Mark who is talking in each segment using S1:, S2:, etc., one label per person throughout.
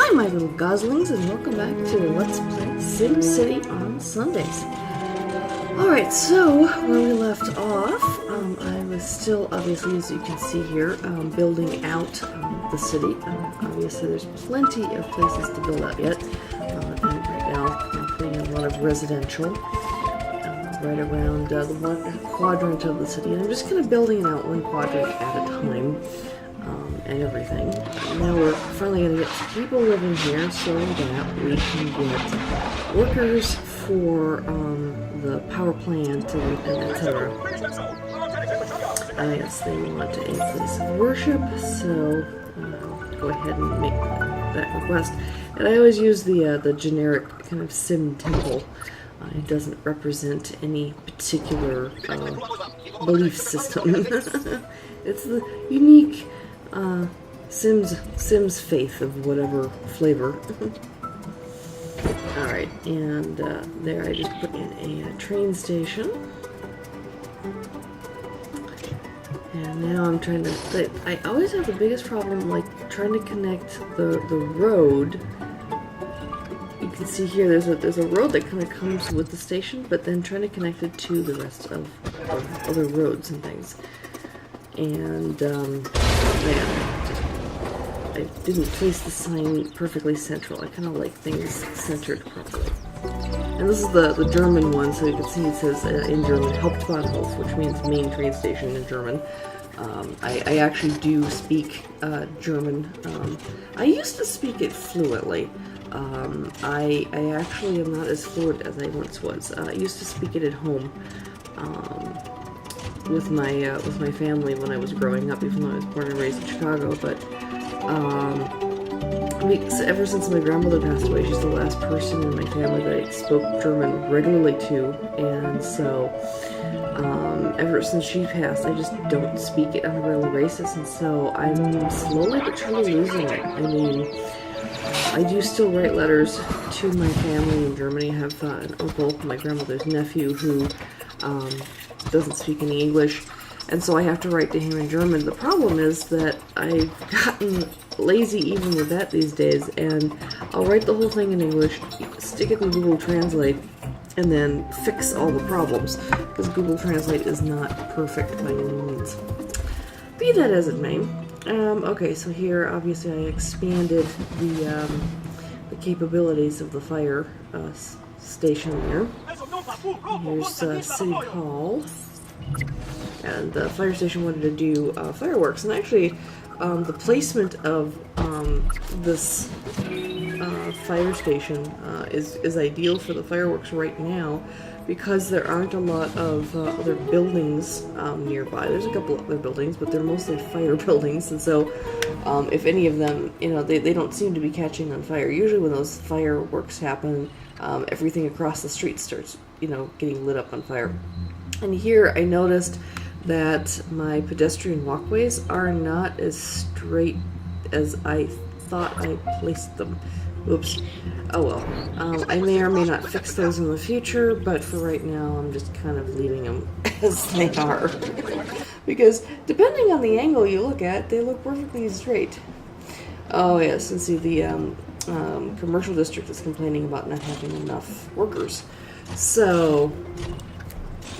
S1: Hi my little goslings, and welcome back to Let's Play SimCity on Sundays. Alright, so where we left off, I was still, obviously as you can see here, building out the city. Obviously there's plenty of places to build out yet, and right now I'm putting in a lot of residential right around the one quadrant of the city, and I'm just kind of building it out one quadrant at a time. And everything. Now we're finally going to get people living here so that we can get workers for the power plant and etc. Yes, they want a place of worship, so go ahead and make that request. And I always use the generic kind of sim temple. It doesn't represent any particular belief system. It's the unique Sims faith of whatever flavor. Alright, and there I just put in a train station. And now I'm trying to... I always have the biggest problem, like, trying to connect the road. You can see here there's a road that kind of comes with the station, but then trying to connect it to the rest of other roads and things. And, yeah. I didn't place the sign perfectly central. I kind of like things centered properly. And this is the German one, so you can see it says in German, Hauptbahnhof, which means main train station in German. I actually do speak German. I used to speak it fluently. I actually am not as fluent as I once was. I used to speak it at home. With my family when I was growing up, even though I was born and raised in Chicago, but ever since my grandmother passed away, she's the last person in my family that I spoke German regularly to, and so ever since she passed, I just don't speak it on a regular basis, and so I'm slowly but surely losing it. I mean, I do still write letters to my family in Germany. I have an uncle, my grandmother's nephew, who doesn't speak any English, and so I have to write to him in German. The problem is that I've gotten lazy even with that these days, and I'll write the whole thing in English, stick it in Google Translate, and then fix all the problems, because Google Translate is not perfect by any means. Be that as it may. Okay, so here obviously I expanded the capabilities of the fire station there. Here's City Hall, and the fire station wanted to do fireworks, and actually the placement of this fire station is ideal for the fireworks right now, because there aren't a lot of other buildings nearby. There's a couple other buildings, but they're mostly fire buildings, and so if any of them, you know, they don't seem to be catching on fire. Usually when those fireworks happen, everything across the street starts, you know, getting lit up on fire. And here I noticed that my pedestrian walkways are not as straight as I thought I placed them. Oops. Oh well. I may or may not fix those in the future, but for right now I'm just kind of leaving them as they are. Because depending on the angle you look at, they look perfectly straight. Oh yes, and see the commercial district is complaining about not having enough workers. So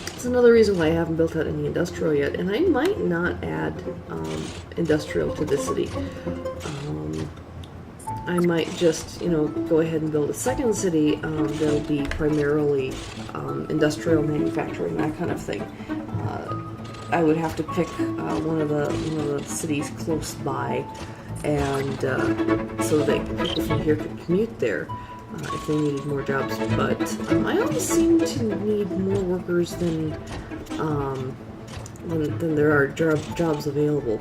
S1: it's another reason why I haven't built out any industrial yet, and I might not add industrial to the city. I might just, you know, go ahead and build a second city that'll be primarily industrial manufacturing, that kind of thing. I would have to pick one of the cities close by, and so that people from here could commute there if they needed more jobs. But I always seem to need more workers than there are jobs available.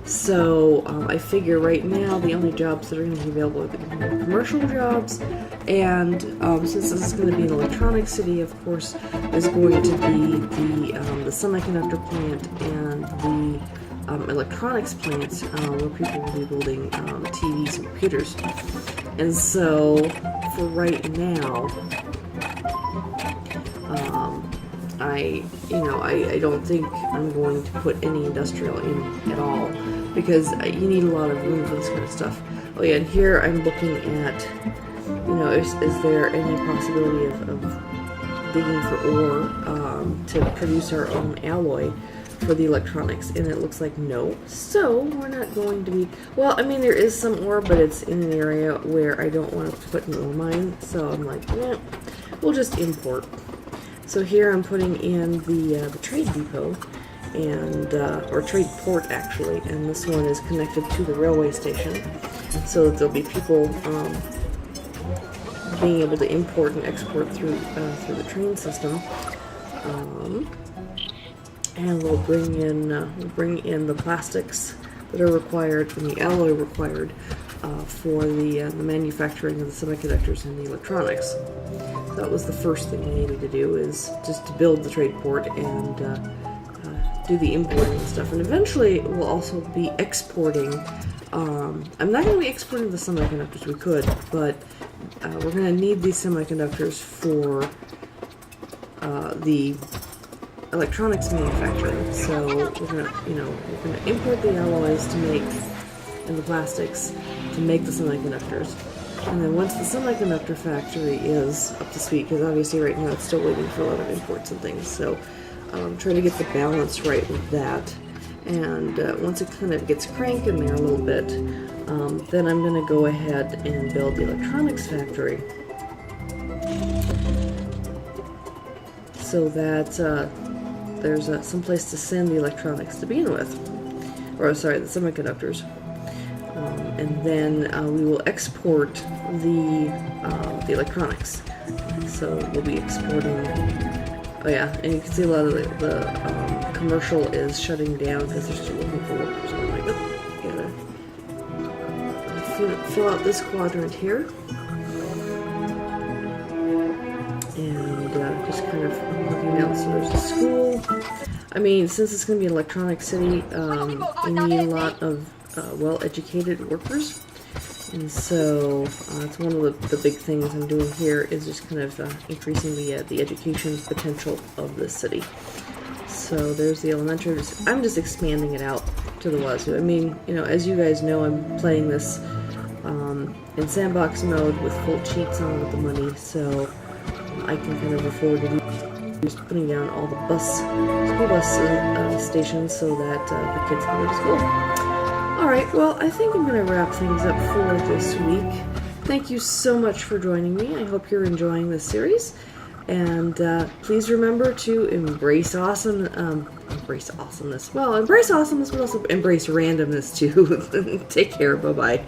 S1: So I figure right now the only jobs that are going to be available are the commercial jobs, and since this is going to be an electronic city, of course, there's going to be the semiconductor plant and the electronics plants where people will be building TVs and computers. And so for right now, I don't think I'm going to put any industrial in at all, because you need a lot of room for this kind of stuff. Oh yeah, and here I'm looking at, you know, is there any possibility of digging for ore to produce our own alloy for the electronics, and it looks like no. So we're not going to be, well, I mean, there is some ore, but it's in an area where I don't want to put an ore mine, so I'm like, yeah, we'll just import. So here I'm putting in the trade depot, and or trade port actually, and this one is connected to the railway station, so that there'll be people being able to import and export through the train system. And we'll bring in the plastics that are required and the alloy required for the manufacturing of the semiconductors and the electronics. So that was the first thing we needed to do, is just to build the trade port and do the importing and stuff. And eventually we'll also be exporting. I'm not going to be exporting the semiconductors. We could, but we're going to need these semiconductors for the electronics manufacturing. So we're gonna import the alloys to make, and the plastics to make the semiconductors. And then once the semiconductor factory is up to speed, because obviously right now it's still waiting for a lot of imports and things, so try to get the balance right with that. And once it kind of gets cranking there a little bit, then I'm going to go ahead and build the electronics factory, so that there's some place to send the electronics to begin with, or sorry, the semiconductors, and then we will export the electronics. So we'll be exporting. Oh yeah, and you can see a lot of the commercial is shutting down because they're still looking for workers. I'm like, oh, gotta fill out this quadrant here. And just kind of looking down. So there's a school. I mean, since it's going to be an electronic city, we need a lot of well-educated workers. And so it's one of the big things I'm doing here, is just kind of increasing the education potential of the city. So there's the elementary. I'm just expanding it out to the wazoo. I mean, you know, as you guys know, I'm playing this in sandbox mode with full cheats on with the money, so I can kind of afford to do just putting down all the school bus stations so that the kids can go to school. Alright, well, I think I'm going to wrap things up for this week. Thank you so much for joining me. I hope you're enjoying this series. And please remember to embrace embrace awesomeness. Well, embrace awesomeness, but also embrace randomness too. Take care. Bye-bye.